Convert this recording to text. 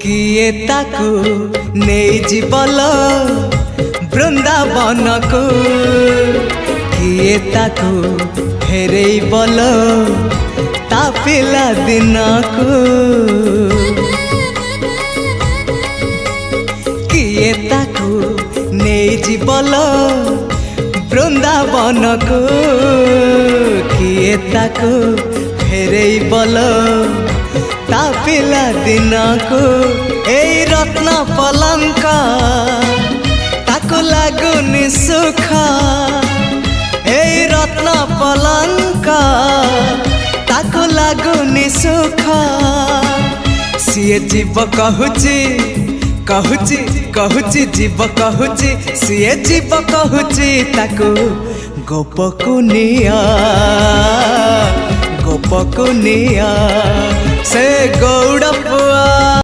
किए ताकू नहीं जीवल बृंदावन को किए ताकू फेरे बल ता पिला दिन को किए ताकू नहीं जीवल बृंदावन को किए ताकू फेरे बल ता पिला दिन को ए रत्न पलंक ताको लागुनी सुख ए रत्न पलंक ताको लागुनी सुख सीए जीव कहूची कहूची कहूची जीव कहूची सीए जीव कहूची ताको गोपकुनिया गोपकुनिया से गौड़ पुआ।